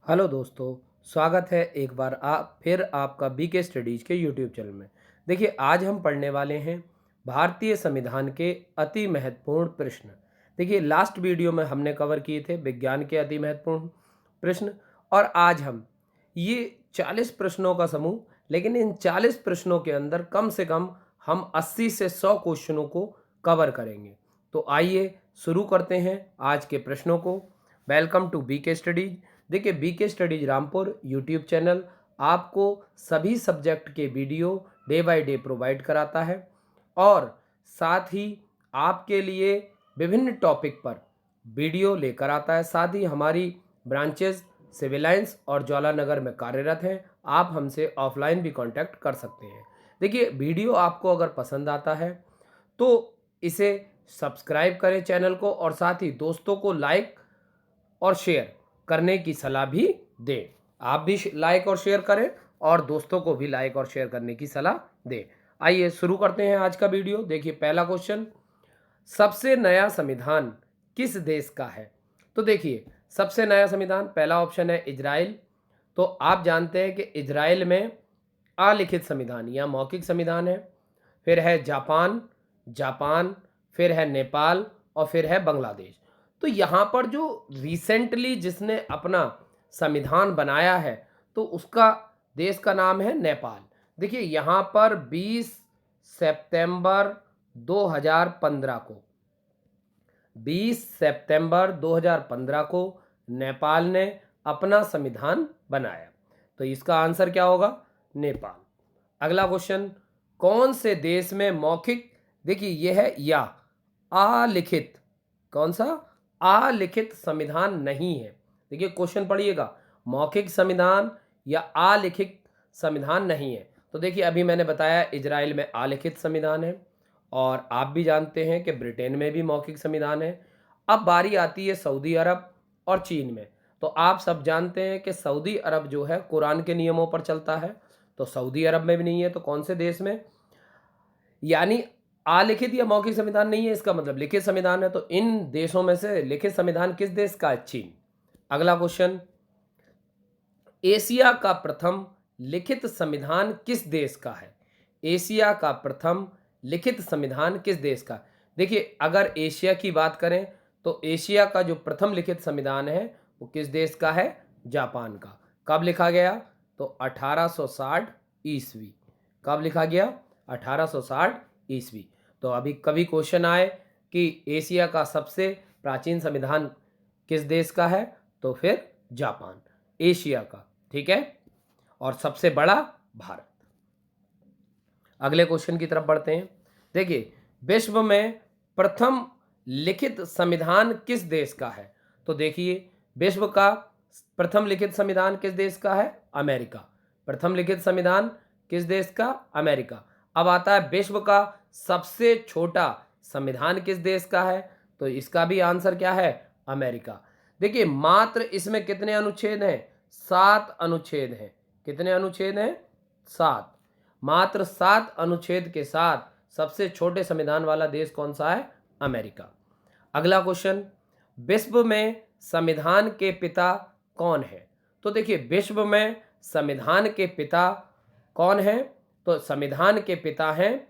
Hello दोस्तों, स्वागत है एक बार फिर आपका बीके स्टडीज़ के यूट्यूब चैनल में। देखिए, आज हम पढ़ने वाले हैं भारतीय संविधान के अति महत्वपूर्ण प्रश्न। देखिए, लास्ट वीडियो में हमने कवर किए थे विज्ञान के अति महत्वपूर्ण प्रश्न, और आज हम ये 40 प्रश्नों का समूह, लेकिन इन 40 प्रश्नों के अंदर कम से कम हम 80 से 100 क्वेश्चनों को कवर करेंगे। तो आइए शुरू करते हैं आज के प्रश्नों को। Welcome to BK studies. देखिए, BK studies Rampur YouTube channel आपको सभी सब्जेक्ट के video day by day provide कराता है, और साथ ही आपके लिए विभिन्न टॉपिक पर वीडियो लेकर आता है। साथ ही हमारी ब्रांचेस सिविल लाइंस और ज्वालानगर में कार्यरत हैं। आप हमसे ऑफलाइन भी कांटेक्ट कर सकते हैं। देखिए, वीडियो आपको अगर पसंद आता है तो इसे सब्सक्राइब करें चैनल को, और साथ ही दोस्तों को लाइक और शेयर करने की सलाह भी दें। आप भी लाइक और शेयर करें और दोस्तों को भी लाइक और शेयर करने की सलाह दें। आइए शुरू करते हैं आज का वीडियो। देखिए, पहला क्वेश्चन, सबसे नया संविधान किस देश का है? तो देखिए, सबसे नया संविधान पहला ऑप्शन है इजराइल। तो आप जानते हैं कि इजराइल में अलिखित संविधान या मौखिक संविधान है। फिर है जापान, जापान, फिर है नेपाल, और फिर है बांग्लादेश। तो यहाँ पर जो रिसेंटली जिसने अपना संविधान बनाया है, तो उसका देश का नाम है नेपाल। देखिए, यहाँ पर 20 सितंबर 2015 को 20 सितंबर 2015 को नेपाल ने अपना संविधान बनाया। तो इसका आंसर क्या होगा? नेपाल। अगला क्वेश्चन, कौन से देश में मौखिक, देखिए यह है या अलिखित, कौन सा? अलिखित संविधान नहीं है। देखिए क्वेश्चन पढ़िएगा, मौखिक संविधान या अलिखित संविधान नहीं है। तो देखिए, अभी मैंने बताया इजराइल में अलिखित संविधान है, और आप भी जानते हैं कि ब्रिटेन में भी मौखिक संविधान है। अब बारी आती है सऊदी अरब और चीन में। तो आप सब जानते हैं कि सऊदी अरब जो है कुरान के नियमों पर चलता है, तो सऊदी अरब में भी नहीं है। तो कौन से देश में? यानी अलिखित या मौखिक संविधान नहीं है, इसका मतलब लिखित संविधान है। तो इन देशों में से लिखित संविधान किस देश का है? चीन। अगला क्वेश्चन, एशिया का प्रथम लिखित संविधान किस देश का है? एशिया का प्रथम लिखित संविधान किस देश का? देखिए, अगर एशिया की बात करें तो एशिया का जो प्रथम लिखित संविधान है वो किस देश का है? जापान का। कब लिखा गया? तो 1860 ईस्वी। कब लिखा गया? 1860 ईस्वी। तो अभी कभी क्वेश्चन आए कि एशिया का सबसे प्राचीन संविधान किस देश का है, तो फिर जापान, एशिया का, ठीक है। और सबसे बड़ा भारत। अगले क्वेश्चन की तरफ बढ़ते हैं। देखिए, विश्व में प्रथम लिखित संविधान किस देश का है? तो देखिए, विश्व का प्रथम लिखित संविधान किस देश का है? अमेरिका। प्रथम लिखित संविधान किस देश का? अमेरिका। अब आता है विश्व का सबसे छोटा संविधान किस देश का है? तो इसका भी आंसर क्या है? अमेरिका। देखिए, मात्र इसमें कितने अनुच्छेद हैं? 7 अनुच्छेद हैं। कितने अनुच्छेद हैं? 7। मात्र 7 अनुच्छेद के साथ सबसे छोटे संविधान वाला देश कौन सा है? अमेरिका। अगला क्वेश्चन, विश्व में संविधान के पिता कौन है? तो देखिए, विश्व में संविधान के पिता कौन है? तो संविधान के पिता हैं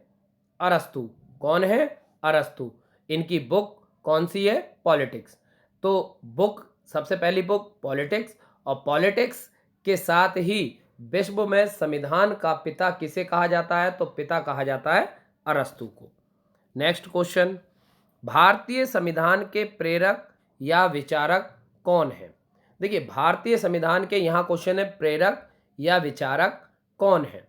अरस्तु। कौन है? अरस्तु। इनकी बुक कौन सी है? पॉलिटिक्स। तो बुक, सबसे पहली बुक पॉलिटिक्स, और पॉलिटिक्स के साथ ही विश्व में संविधान का पिता किसे कहा जाता है? तो पिता कहा जाता है अरस्तु को। नेक्स्ट क्वेश्चन, भारतीय संविधान के प्रेरक या विचारक कौन है? देखिए, भारतीय संविधान के यहाँ क्वेश्चन है प्रेरक या विचारक कौन है?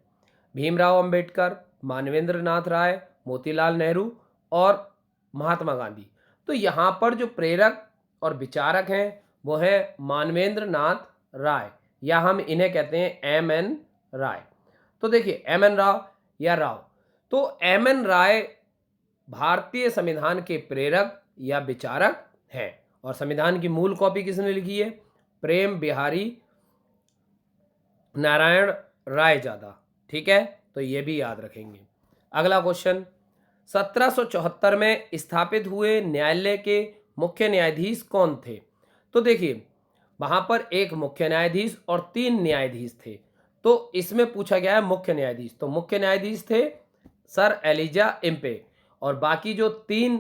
भीमराव अंबेडकर, मानवेंद्र नाथ राय, मोतीलाल नेहरू और महात्मा गांधी। तो यहाँ पर जो प्रेरक और विचारक हैं वो है मानवेंद्र नाथ राय, या हम इन्हें कहते हैं एम.एन. राय। तो देखिए, एम.एन. राव या राव, तो एम.एन. राय भारतीय संविधान के प्रेरक या विचारक हैं। और संविधान की मूल कॉपी किसने लिखी है? प्रेम बिहारी नारायण रायजादा, ठीक है। तो ये भी याद रखेंगे। अगला क्वेश्चन, 1774 में स्थापित हुए न्यायालय के मुख्य न्यायाधीश कौन थे? तो देखिए, वहां पर एक मुख्य न्यायाधीश और 3 न्यायाधीश थे। तो इसमें पूछा गया है मुख्य न्यायाधीश, तो मुख्य न्यायाधीश थे सर एलिजा इम्पे, और बाकी जो 3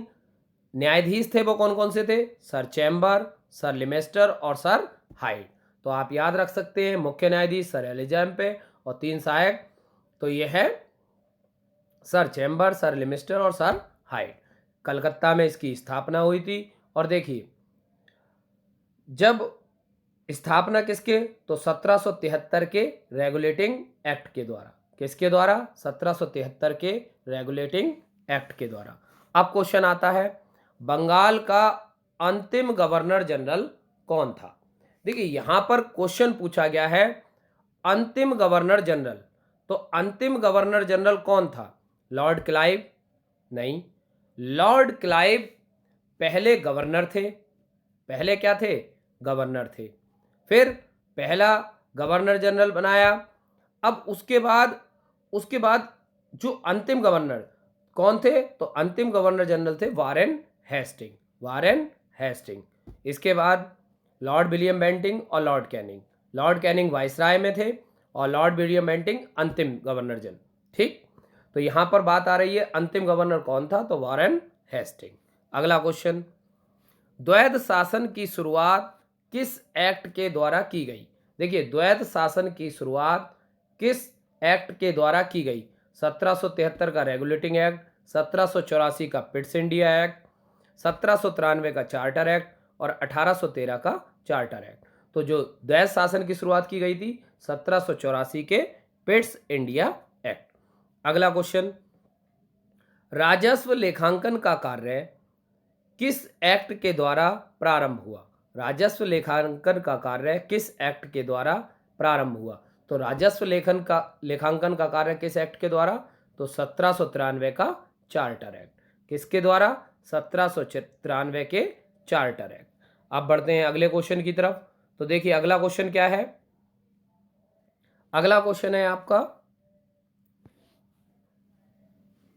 न्यायाधीश थे वो कौन कौन से थे? सर चैम्बर, सर लिमेस्टर और सर हाइड। तो आप याद रख सकते हैं मुख्य न्यायाधीश सर एलिजा इम्पे और 3 सहायक, तो यह है सर चैम्बर, सर लिमिस्टर और सर हाइड। कलकत्ता में इसकी स्थापना हुई थी। और देखिए जब स्थापना किसके, तो 1773 के रेगुलेटिंग एक्ट के द्वारा। किसके द्वारा? 1773 के रेगुलेटिंग एक्ट के द्वारा। अब क्वेश्चन आता है बंगाल का अंतिम गवर्नर जनरल कौन था? देखिए यहां पर क्वेश्चन पूछा गया है अंतिम गवर्नर जनरल, तो अंतिम गवर्नर जनरल कौन था? Lord Clive? नहीं, लॉर्ड क्लाइव पहले गवर्नर थे। पहले क्या थे? गवर्नर थे। फिर पहला गवर्नर जनरल बनाया। अब उसके बाद जो अंतिम गवर्नर कौन थे? तो अंतिम गवर्नर जनरल थे वारेन हेस्टिंग। Warren Hasting. इसके बाद लॉर्ड विलियम बेंटिंग और Lord Canning. Lord Canning viceroy में थे और लॉर्ड विलियम बेंटिंग अंतिम गवर्नर जनरल। ठीक, तो यहां पर बात आ रही है अंतिम गवर्नर कौन था, तो वारेन हेस्टिंग। अगला क्वेश्चन, द्वैध शासन की शुरुआत किस एक्ट के द्वारा की गई? देखिए द्वैध शासन की शुरुआत किस एक्ट के द्वारा की गई? 1773 का रेगुलेटिंग एक्ट, 1784 का पिट्स इंडिया एक्ट, 1793 का चार्टर एक्ट और 1813 का चार्टर एक्ट। तो जो द्वैध शासन की शुरुआत की गई थी 1784 के पिट्स इंडिया एक्ट। अगला क्वेश्चन, राजस्व लेखांकन का कार्य किस एक्ट के द्वारा प्रारंभ हुआ? राजस्व लेखांकन का कार्य किस एक्ट के द्वारा प्रारंभ हुआ? तो राजस्व लेखांकन का कार्य किस एक्ट के द्वारा? तो 1793 का चार्टर एक्ट। किसके द्वारा? 1793 के चार्टर एक्ट। अब बढ़ते हैं अगले क्वेश्चन की तरफ। तो देखिए अगला क्वेश्चन क्या है? अगला क्वेश्चन है आपका,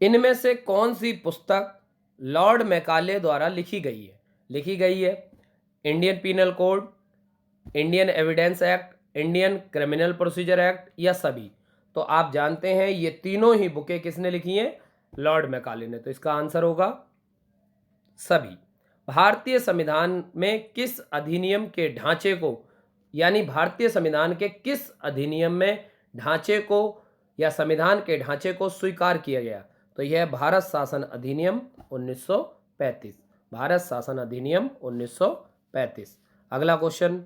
इनमें से कौन सी पुस्तक लॉर्ड मैकाले द्वारा लिखी गई है? लिखी गई है Indian penal code, Indian evidence act, Indian criminal procedure act या सभी? तो आप जानते हैं ये तीनों ही बुकें किसने लिखी हैं? लॉर्ड मैकाले ने। तो इसका आंसर होगा सभी। भारतीय संविधान में किस अधिनियम के ढांचे को, यानी भारतीय संविधान के किस अधिनियम में ढांचे को या संविधान के ढांचे को स्वीकार किया गया? तो यह भारत शासन अधिनियम 1935। भारत शासन अधिनियम 1935। अगला क्वेश्चन,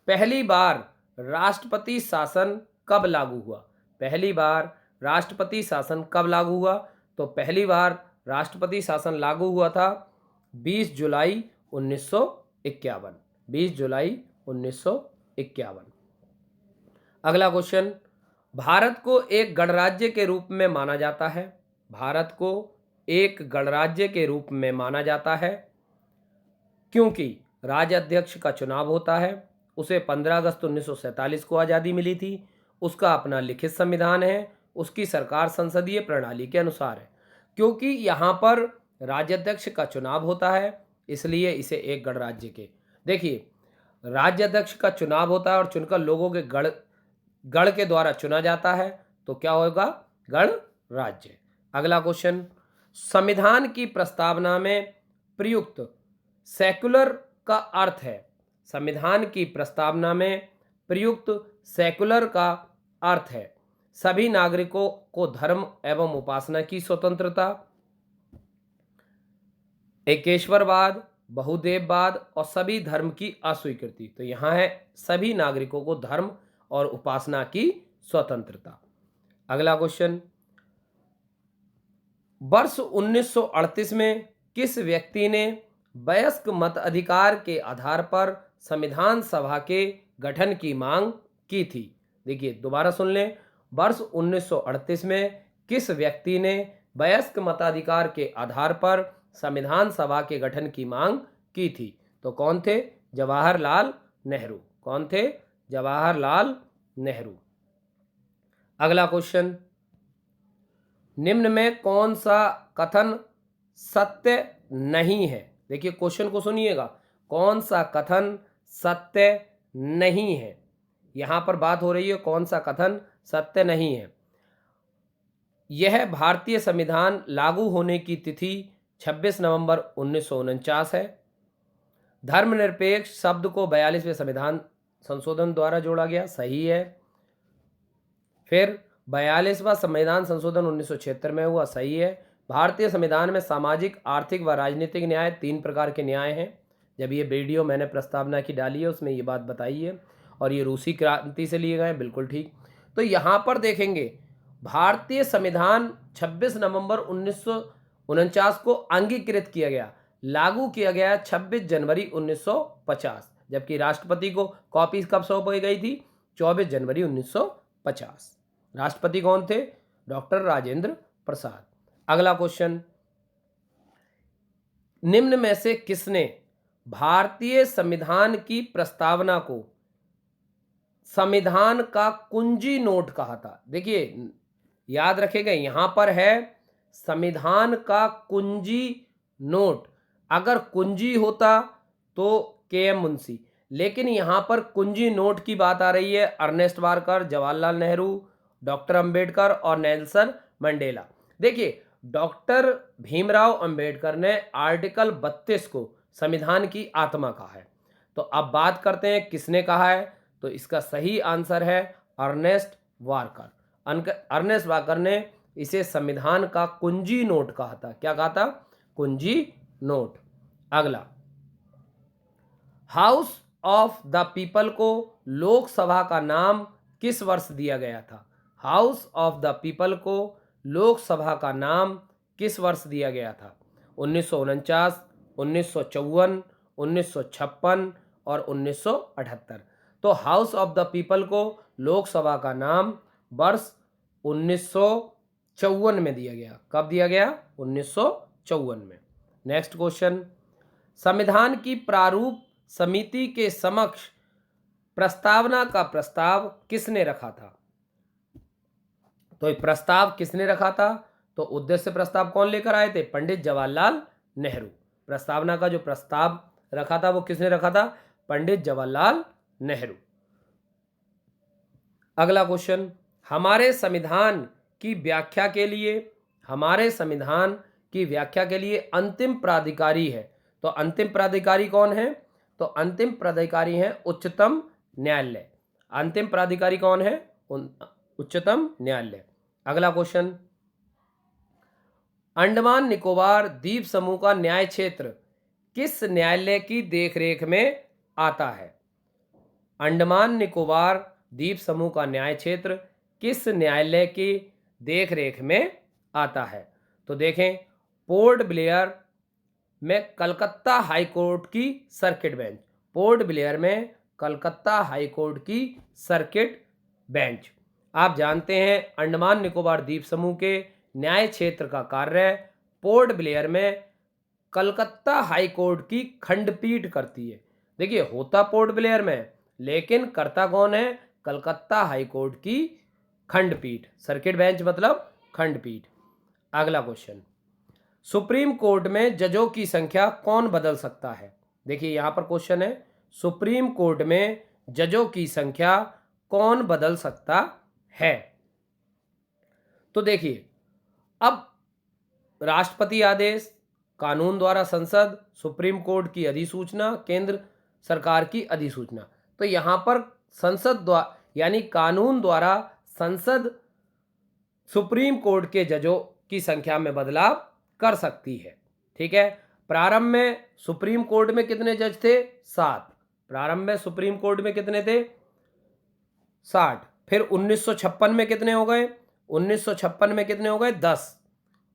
पहली बार राष्ट्रपति शासन कब लागू हुआ? पहली बार राष्ट्रपति शासन कब लागू हुआ? तो पहली बार राष्ट्रपति शासन लागू हुआ था 20 जुलाई 1951। 20 जुलाई 1951। अगला क्वेश्चन, भारत को एक गणराज्य के रूप में माना जाता है। भारत को एक गणराज्य के रूप में माना जाता है क्योंकि राज्याध्यक्ष का चुनाव होता है। उसे 15 अगस्त 1947 को आज़ादी मिली थी। उसका अपना लिखित संविधान है। उसकी सरकार संसदीय प्रणाली के अनुसार है। क्योंकि यहाँ पर राज्याध्यक्ष का चुनाव होता है इसलिए इसे एक गणराज्य के, देखिए राज्याध्यक्ष का चुनाव होता है और चुनकर लोगों के गण के द्वारा चुना जाता है, तो क्या होगा? गणराज्य। अगला क्वेश्चन, संविधान की प्रस्तावना में प्रयुक्त सेक्युलर का अर्थ है। संविधान की प्रस्तावना में प्रयुक्त सेक्युलर का अर्थ है सभी नागरिकों को धर्म एवं उपासना की स्वतंत्रता, एकेश्वरवाद, बहुदेववाद और सभी धर्म की अस्वीकृति। तो यहां है सभी नागरिकों को धर्म और उपासना की स्वतंत्रता। अगला क्वेश्चन, वर्ष 1938 में किस व्यक्ति ने वयस्क मताधिकार के आधार पर संविधान सभा के गठन की मांग की थी? देखिए दोबारा सुन लें, वर्ष 1938 में किस व्यक्ति ने वयस्क मताधिकार के आधार पर संविधान सभा के गठन की मांग की थी? तो कौन थे? जवाहरलाल नेहरू। कौन थे? जवाहरलाल नेहरू। अगला क्वेश्चन, निम्न में कौन सा कथन सत्य नहीं है? देखिए क्वेश्चन को सुनिएगा, कौन सा कथन सत्य नहीं है। यहाँ पर बात हो रही है कौन सा कथन सत्य नहीं है। यह भारतीय संविधान लागू होने की तिथि 26 नवंबर 1949 है। धर्मनिरपेक्ष शब्द को 42वें संविधान संशोधन द्वारा जोड़ा गया, सही है। फिर 42वां संविधान संशोधन 1976 में हुआ, सही है। भारतीय संविधान में सामाजिक, आर्थिक व राजनीतिक न्याय 3 प्रकार के न्याय हैं। जब ये वीडियो मैंने प्रस्तावना की डाली है उसमें ये बात बताई है, और ये रूसी क्रांति से लिए गए, बिल्कुल ठीक। तो यहाँ पर देखेंगे भारतीय संविधान 26 नवंबर 1949 को अंगीकृत किया गया, लागू किया गया 26 जनवरी 1950, जबकि राष्ट्रपति को कॉपी कब सौंपी गई थी? 24 जनवरी 1950। राष्ट्रपति कौन थे? डॉक्टर राजेंद्र प्रसाद। अगला क्वेश्चन, निम्न में से किसने भारतीय संविधान की प्रस्तावना को संविधान का कुंजी नोट कहा था? देखिए याद रखेगा, यहां पर है संविधान का कुंजी नोट। अगर कुंजी होता तो के.एम. मुंशी, लेकिन यहां पर कुंजी नोट की बात आ रही है अर्नेस्ट वारकर, जवाहरलाल नेहरू, डॉक्टर अंबेडकर और नेल्सन मंडेला। देखिए डॉक्टर भीमराव अंबेडकर ने आर्टिकल 32 को संविधान की आत्मा कहा है। तो अब बात करते हैं किसने कहा है, तो इसका सही आंसर है अर्नेस्ट वारकर। अर्नेस्ट वारकर ने इसे संविधान का कुंजी नोट कहा था। क्या कहा था? कुंजी नोट। अगला, हाउस ऑफ द पीपल को लोकसभा का नाम किस वर्ष दिया गया था? हाउस ऑफ द पीपल को लोकसभा का नाम किस वर्ष दिया गया था? 1949, 1954, 1956 और 1978। तो हाउस ऑफ द पीपल को लोकसभा का नाम वर्ष 1954 में दिया गया। कब दिया गया? 1954 में। नेक्स्ट क्वेश्चन, संविधान की प्रारूप समिति के समक्ष प्रस्तावना का प्रस्ताव किसने रखा था? तो ये प्रस्ताव किसने रखा था? तो उद्देश्य प्रस्ताव कौन लेकर आए थे? पंडित जवाहरलाल नेहरू। प्रस्तावना का जो प्रस्ताव रखा था वो किसने रखा था? पंडित जवाहरलाल नेहरू। अगला क्वेश्चन, हमारे संविधान की व्याख्या के लिए अंतिम प्राधिकारी है। तो अंतिम प्राधिकारी कौन है? तो अंतिम प्राधिकारी है उच्चतम न्यायालय। अंतिम प्राधिकारी कौन है? उच्चतम न्यायालय। अगला क्वेश्चन, अंडमान निकोबार द्वीप समूह का न्याय क्षेत्र किस न्यायालय की देखरेख में आता है? अंडमान निकोबार द्वीप समूह का न्याय क्षेत्र किस न्यायालय की देखरेख में आता है? तो देखें, पोर्ट ब्लेयर में कलकत्ता हाई कोर्ट की सर्किट बेंच। पोर्ट ब्लेयर में कलकत्ता हाई कोर्ट की सर्किट बेंच। आप जानते हैं अंडमान निकोबार द्वीप समूह के न्याय क्षेत्र का कार्य पोर्ट ब्लेयर में कलकत्ता हाई कोर्ट की खंडपीठ करती है। देखिए होता पोर्ट ब्लेयर में, लेकिन करता कौन है? कलकत्ता हाई कोर्ट की खंडपीठ। सर्किट बेंच मतलब खंडपीठ। अगला क्वेश्चन, सुप्रीम कोर्ट में जजों की संख्या कौन बदल सकता है? देखिए यहां पर क्वेश्चन है, सुप्रीम कोर्ट में जजों की संख्या कौन बदल सकता है? तो देखिए, अब राष्ट्रपति आदेश, कानून द्वारा संसद, सुप्रीम कोर्ट की अधिसूचना, केंद्र सरकार की अधिसूचना। तो यहां पर संसद द्वारा यानी कानून द्वारा संसद सुप्रीम कोर्ट के जजों की संख्या में बदलाव कर सकती है। ठीक है, प्रारंभ में सुप्रीम कोर्ट में कितने जज थे? 7। प्रारंभ में सुप्रीम कोर्ट में कितने थे? 60। फिर 1956 में कितने हो गए? 1956 में कितने हो गए? 10।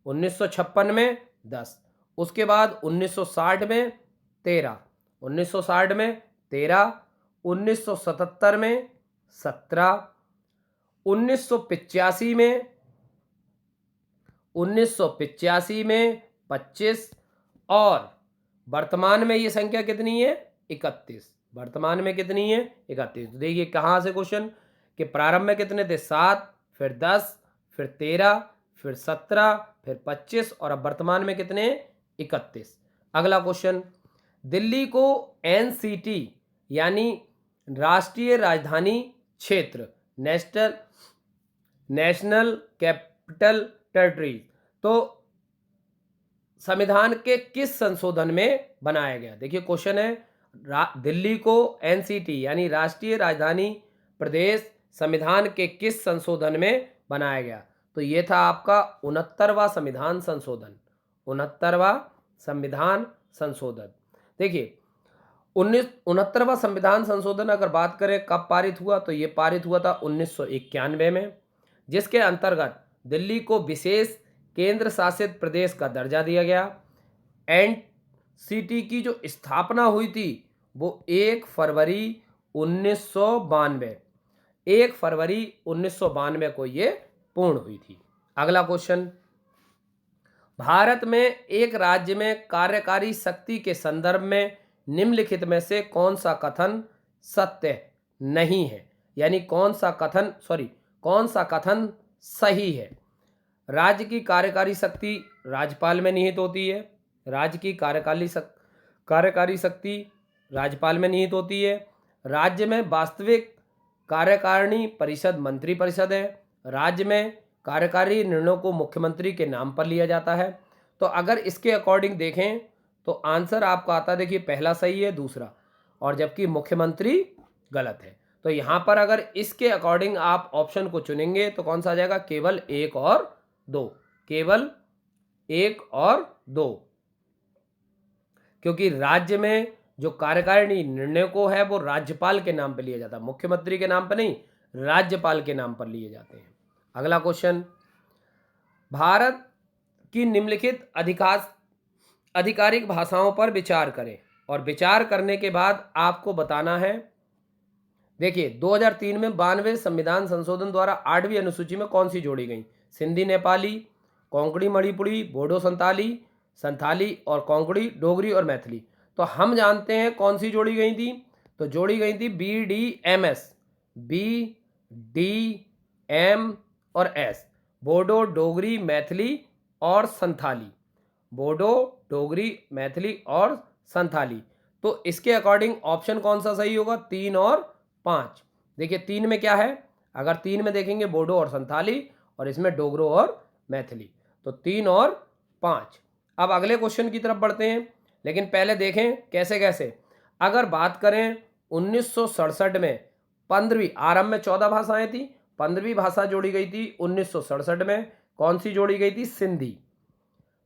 1956 में 10। उसके बाद 1960 में 13, 1960 में 13, 1977 में 17, 1985 में 25 और वर्तमान में ये संख्या कितनी है? 31। वर्तमान में कितनी है? 31। तो देखिए कहाँ से क्वेश्चन कि प्रारंभ में कितने थे? 7, फिर 10, फिर 13, फिर 17, फिर 25 और अब वर्तमान में कितने? 31। अगला क्वेश्चन, दिल्ली को एनसीटी यानी राष्ट्रीय राजधानी क्षेत्र, नेशनल नेशनल कैपिटल टेरिटरी। तो संविधान के किस संशोधन में बनाया गया? देखिए क्वेश्चन है, दिल्ली को एनसीटी यानी राष्ट्रीय राजधानी प्रदेश संविधान के किस संशोधन में बनाया गया? तो ये था आपका 69वां संविधान संशोधन, 69वां संविधान संशोधन। देखिए 69वां संविधान संशोधन अगर बात करें कब पारित हुआ, तो ये पारित हुआ था 1991 में, जिसके अंतर्गत दिल्ली को विशेष केंद्र शासित प्रदेश का दर्जा दिया गया। एनसीटी की जो स्थापना हुई थी वो 1 फरवरी 1992, 1 फरवरी 1992 को ये पूर्ण हुई थी। अगला क्वेश्चन, भारत में एक राज्य में कार्यकारी शक्ति के संदर्भ में निम्नलिखित में से कौन सा कथन सत्य नहीं है? यानी कौन सा कथन सही है? राज्य की कार्यकारी शक्ति राज्यपाल में निहित होती है, राज्य की कार्यकारी शक्ति राज्यपाल में निहित होती है। राज्य में वास्तविक कार्यकारिणी परिषद मंत्री परिषद है। राज्य में कार्यकारी निर्णयों को मुख्यमंत्री के नाम पर लिया जाता है। तो अगर इसके अकॉर्डिंग देखें तो आंसर आपका आता है, देखिए पहला सही है, दूसरा, और जबकि मुख्यमंत्री गलत है। तो यहाँ पर अगर इसके अकॉर्डिंग आप ऑप्शन को चुनेंगे तो कौन सा आ जाएगा? केवल 1 और 2, केवल 1 और 2, क्योंकि राज्य में जो कार्यकारिणी निर्णय को है वो राज्यपाल के नाम पर लिया जाता है, मुख्यमंत्री के नाम पर नहीं, राज्यपाल के नाम पर लिए जाते हैं। अगला क्वेश्चन, भारत की निम्नलिखित आधिकारिक भाषाओं पर विचार करें और विचार करने के बाद आपको बताना है। देखिए 2003 में 92वें संविधान संशोधन द्वारा 8वीं अनुसूची में कौन सी जोड़ी गई? सिंधी नेपाली, कोंकणी मणिपुरी, बोडो संथाली और कोंकणी डोगरी और मैथिली। तो हम जानते हैं कौन सी जोड़ी गई थी, तो जोड़ी गई थी BDMS, BDM और S, बोडो डोगरी मैथिली और संथाली, बोडो डोगरी मैथिली और संथाली। तो इसके अकॉर्डिंग ऑप्शन कौन सा सही होगा? 3 और 5। देखिए 3 में क्या है, अगर 3 में देखेंगे बोडो और संथाली और इसमें डोगरो और मैथिली, तो 3 और 5। अब अगले क्वेश्चन की तरफ बढ़ते हैं, लेकिन पहले देखें कैसे कैसे। अगर बात करें 1967 में 15वीं, आरंभ में 14 भाषाएं थी, 15वीं भाषा जोड़ी गई थी 1967 में, कौन सी जोड़ी गई थी? सिंधी,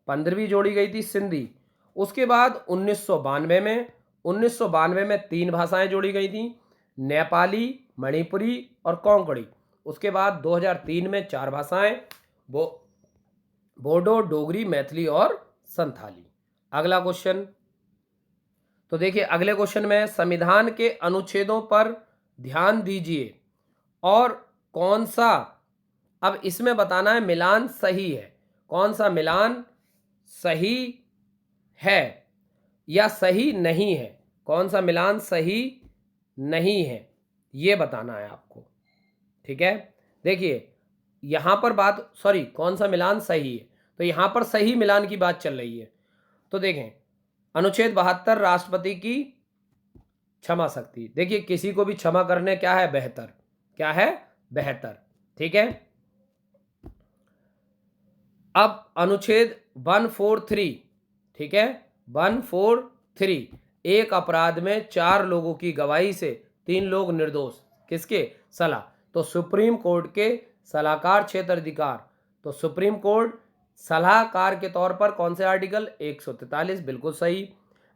15वीं जोड़ी गई थी सिंधी। उसके बाद 1992 में 3 भाषाएं जोड़ी गई थी, नेपाली, मणिपुरी और कोंकणी। उसके बाद 2003 में 4 भाषाएं, बोडो, डोगरी, मैथिली और संथाली। अगला क्वेश्चन, तो देखिए अगले क्वेश्चन में संविधान के अनुच्छेदों पर ध्यान दीजिए और कौन सा, अब इसमें बताना है मिलान सही है, कौन सा मिलान सही है या सही नहीं है, कौन सा मिलान सही नहीं है ये बताना है आपको। ठीक है, देखिए यहां पर कौन सा मिलान सही है, तो यहां पर सही मिलान की बात चल रही है। तो देखें अनुच्छेद 72 राष्ट्रपति की क्षमा शक्ति, देखिए किसी को भी क्षमा करने क्या है? बेहतर, क्या है? बेहतर। ठीक है, अब अनुच्छेद 143, ठीक है 143, एक अपराध में 4 लोगों की गवाही से 3 लोग निर्दोष, किसके? सलाह। तो सुप्रीम कोर्ट के सलाहकार क्षेत्राधिकार, तो सुप्रीम कोर्ट सलाहकार के तौर पर कौन से आर्टिकल? 143, बिल्कुल सही।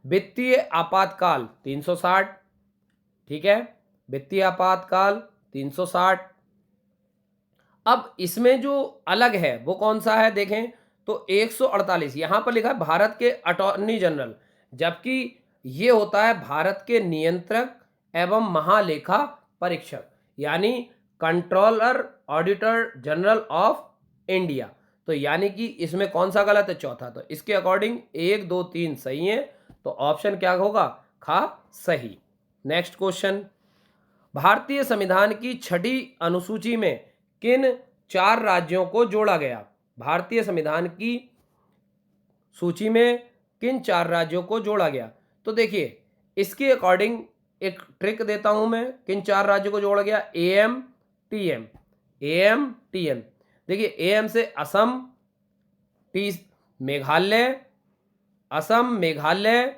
वित्तीय आपातकाल 360, ठीक है, वित्तीय आपातकाल 360। अब इसमें जो अलग है वो कौन सा है? देखें तो 148 यहां पर लिखा है भारत के अटॉर्नी जनरल, जबकि ये होता है भारत के नियंत्रक एवं महालेखा परीक्षक, यानी controller auditor general of India. तो यानी कि इसमें कौन सा गलत है? चौथा। तो इसके अकॉर्डिंग 1, 2, 3 सही है, तो ऑप्शन क्या होगा? खा सही। नेक्स्ट क्वेश्चन, भारतीय संविधान की 6ठी अनुसूची में किन 4 राज्यों को जोड़ा गया? भारतीय संविधान की सूची में किन 4 राज्यों को जोड़ा गया? तो देखिए इसके अकॉर्डिंग एक ट्रिक देता हूं मैं, किन 4 राज्यों को जोड़ गया, एएम टीएम, एएम टीएम। देखिए एएम से असम, टी मेघालय, असम मेघालय,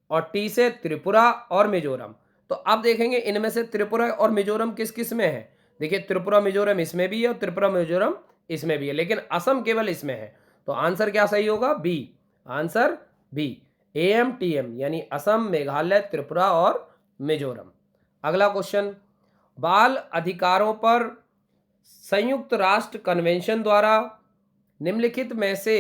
और टी से त्रिपुरा और मिजोरम। तो अब देखेंगे इनमें से त्रिपुरा और मिजोरम किस किस में है। देखिए त्रिपुरा मिजोरम इसमें भी है और त्रिपुरा मिजोरम इसमें भी है, लेकिन असम केवल इसमें है। तो आंसर क्या सही होगा, B, answer B, AM TM, यानी असम मेघालय त्रिपुरा और मिजोरम। अगला क्वेश्चन, बाल अधिकारों पर संयुक्त राष्ट्र कन्वेंशन द्वारा निम्नलिखित में से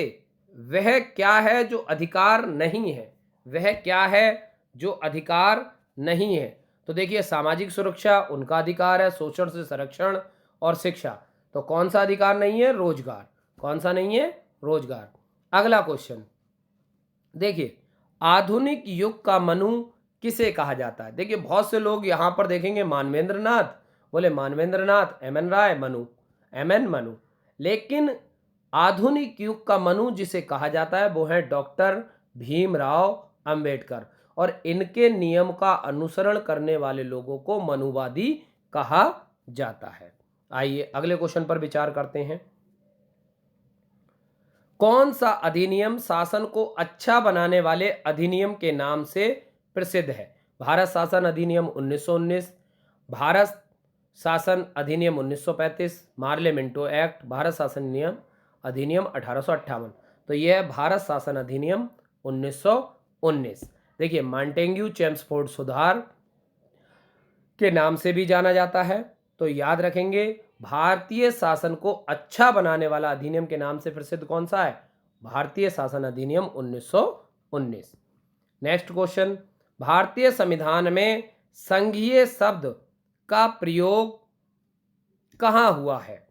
वह क्या है जो अधिकार नहीं है, वह क्या है जो अधिकार नहीं है। तो देखिए सामाजिक सुरक्षा उनका अधिकार है, शोषण से संरक्षण और शिक्षा। तो कौन सा अधिकार नहीं है, रोजगार। कौन सा नहीं है, रोजगार। अगला क्वेश्चन देखिए, आधुनिक युग का मनु किसे कहा जाता है। देखिए बहुत से लोग यहां पर देखेंगे मानवेंद्र नाथ, बोले मानवेंद्र नाथ, एमएन राय, मनु, एमएन मनु, लेकिन आधुनिक युग का मनु जिसे कहा जाता है वो है डॉक्टर भीमराव अंबेडकर, और इनके नियम का अनुसरण करने वाले लोगों को मनुवादी कहा जाता है। आइए अगले क्वेश्चन पर विचार करते हैं। कौन सा अधिनियम शासन को अच्छा बनाने वाले अधिनियम के नाम से प्रसिद्ध है। भारत शासन अधिनियम 1919, भारत शासन अधिनियम 1935, मार्ले मिंटो एक्ट, भारत शासन नियम अधिनियम 1858। तो यह है भारत शासन अधिनियम 1919। देखिए मॉन्टेग्यू चेम्सफोर्ड सुधार के नाम से भी जाना जाता है। तो याद रखेंगे भारतीय शासन को अच्छा बनाने वाला अधिनियम के नाम से प्रसिद्ध कौन सा है, भारतीय शासन अधिनियम 1919। नेक्स्ट क्वेश्चन, भारतीय संविधान में संघीय शब्द का प्रयोग कहां हुआ है।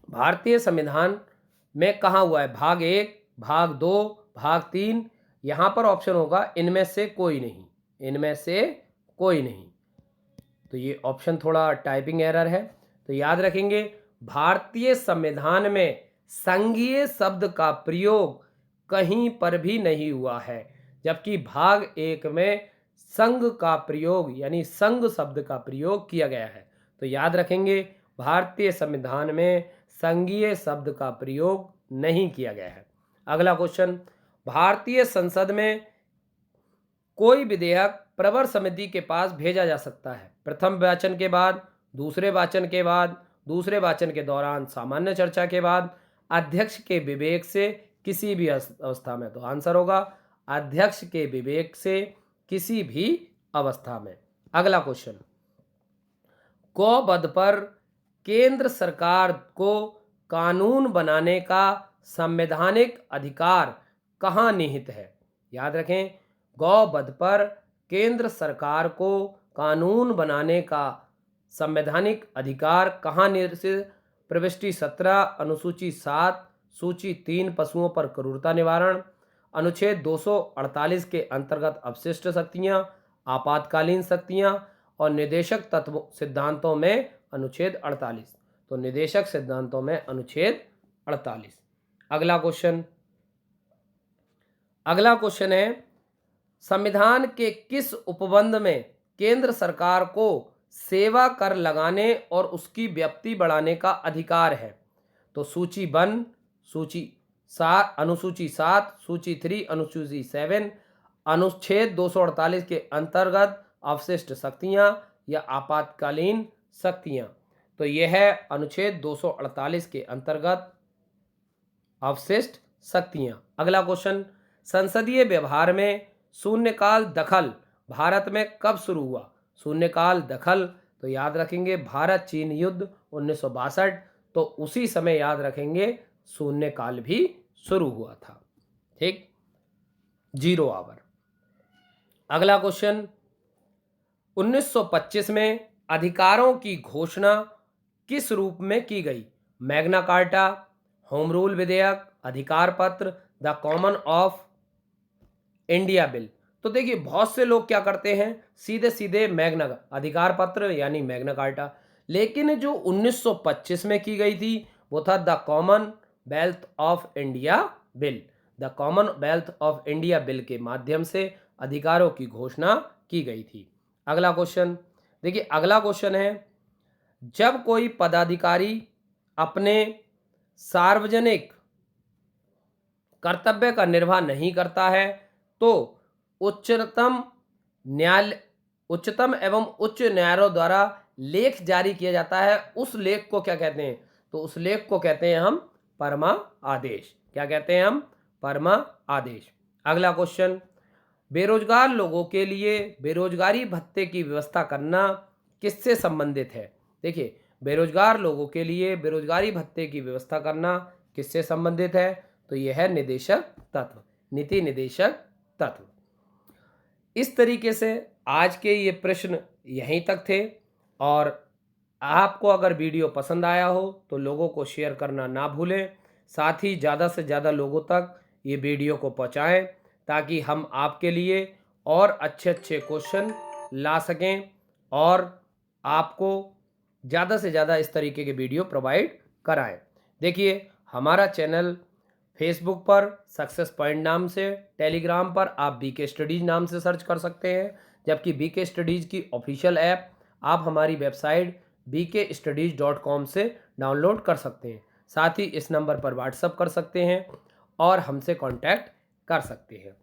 भारतीय संविधान में कहां हुआ है, भाग 1, भाग 2, भाग 3। यहां पर ऑप्शन होगा इनमें से कोई नहीं, इनमें से कोई नहीं। तो ये ऑप्शन थोड़ा टाइपिंग एरर है। तो याद रखेंगे भारतीय संविधान में संघीय शब्द का प्रयोग कहीं पर भी नहीं हुआ है, जबकि भाग 1 में संघ का प्रयोग यानी संघ शब्द का प्रयोग किया गया है। तो याद रखेंगे भारतीय संविधान में संघीय शब्द का प्रयोग नहीं किया गया है। अगला क्वेश्चन, भारतीय संसद में कोई विधेयक प्रवर समिति के पास भेजा जा सकता है प्रथम वाचन के बाद, दूसरे वाचन के बाद, दूसरे वाचन के दौरान, सामान्य चर्चा के बाद, अध्यक्ष के विवेक से किसी भी अवस्था में। तो आंसर होगा अध्यक्ष के विवेक से किसी भी अवस्था में। अगला क्वेश्चन, गौवध पर केंद्र सरकार को कानून बनाने का संवैधानिक अधिकार कहाँ निहित है। याद रखें गौवध पर केंद्र सरकार को कानून बनाने का संवैधानिक अधिकार कहाँ निहित। प्रविष्टि 17, अनुसूची 7, सूची 3 पशुओं पर क्रूरता निवारण, अनुच्छेद 248 के अंतर्गत अवशिष्ट शक्तियाँ, आपातकालीन शक्तियाँ, और निदेशक तत्व सिद्धांतों में अनुच्छेद 48। तो निदेशक सिद्धांतों में अनुच्छेद 48। अगला क्वेश्चन है, संविधान के किस उपबंध में केंद्र सरकार को सेवा कर लगाने और उसकी व्याप्ति बढ़ाने का अधिकार है। तो सूची 1, सूची 7, अनुसूची 7, सूची 3, अनुसूची 7, अनुच्छेद 248 के अंतर्गत अवशिष्ट शक्तियां या आपातकालीन शक्तियां। तो यह है अनुच्छेद 248 के अंतर्गत अवशिष्ट शक्तियां। अगला क्वेश्चन, संसदीय व्यवहार में शून्यकाल दखल भारत में कब शुरू हुआ। शून्यकाल दखल, तो याद रखेंगे भारत चीन युद्ध 1962, तो उसी समय याद रखेंगे शून्यकाल भी शुरू हुआ था। ठीक, 0 आवर। अगला क्वेश्चन, 1925 में अधिकारों की घोषणा किस रूप में की गई। मैग्ना कार्टा, होम रूल विधेयक, अधिकार पत्र, the common of India bill. तो देखिए बहुत से लोग क्या करते हैं, सीधे सीधे मैग्ना अधिकार पत्र यानी मैग्ना कार्टा, लेकिन जो 1925 में की गई थी वो था the common wealth of India bill. The common wealth of India bill के माध्यम से अधिकारों की घोषणा की गई थी। अगला क्वेश्चन देखिए, अगला क्वेश्चन है, जब कोई पदाधिकारी अपने सार्वजनिक कर्तव्य का निर्वाह नहीं करता है तो उच्चतम न्यायालय उच्चतम एवं उच्च न्यायालयों द्वारा लेख जारी किया जाता है, उस लेख को क्या कहते हैं? तो उस लेख को कहते हैं हम परमा आदेश। क्या कहते हैं हम? परमा आदेश। अगला क्वेश्चन, बेरोजगार लोगों के लिए बेरोजगारी भत्ते की व्यवस्था करना किससे संबंधित है? देखिए, बेरोजगार लोगों के लिए बेरोजगारी भत्ते की व्यवस्था करना किससे संबंधित है? तो यह है निदेशक तत्व, नीति निदेशक तत्व। इस तरीके से आज के ये प्रश्न यहीं तक थे, और आपको अगर वीडियो पसंद आया हो तो लोगों को शेयर करना ना भूलें, साथ ही ज़्यादा से ज़्यादा लोगों तक ये वीडियो को पहुंचाएं ताकि हम आपके लिए और अच्छे अच्छे क्वेश्चन ला सकें और आपको ज़्यादा से ज़्यादा इस तरीके के वीडियो प्रोवाइड कराएं। देखिए, हमारा चैनल फेसबुक पर सक्सेस पॉइंट नाम से, टेलीग्राम पर आप बीके स्टडीज़ नाम से सर्च कर सकते हैं, जबकि बीके स्टडीज़ की ऑफिशियल ऐप आप हमारी वेबसाइट bkstudies.com से डाउनलोड कर सकते हैं। साथ ही इस नंबर पर व्हाट्सअप कर सकते हैं और हमसे कांटेक्ट कर सकते हैं।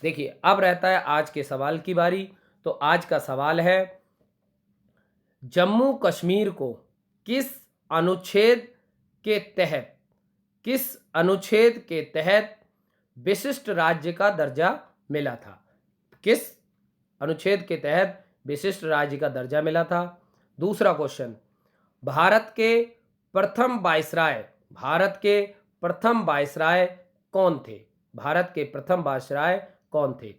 देखिए, अब रहता है आज के सवाल की बारी। तो आज का सवाल है, जम्मू कश्मीर को किस अनुच्छेद के तहत विशिष्ट राज्य का दर्जा मिला था? किस अनुच्छेद के तहत विशिष्ट राज्य का दर्जा मिला था? दूसरा क्वेश्चन, भारत के प्रथम वायसराय कौन थे? भारत के प्रथम वायसराय कौन थे?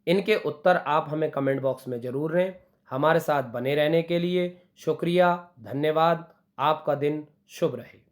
इनके उत्तर आप हमें कमेंट बॉक्स में जरूर दें। हमारे साथ बने रहने के लिए शुक्रिया, धन्यवाद। आपका दिन शुभ रहे।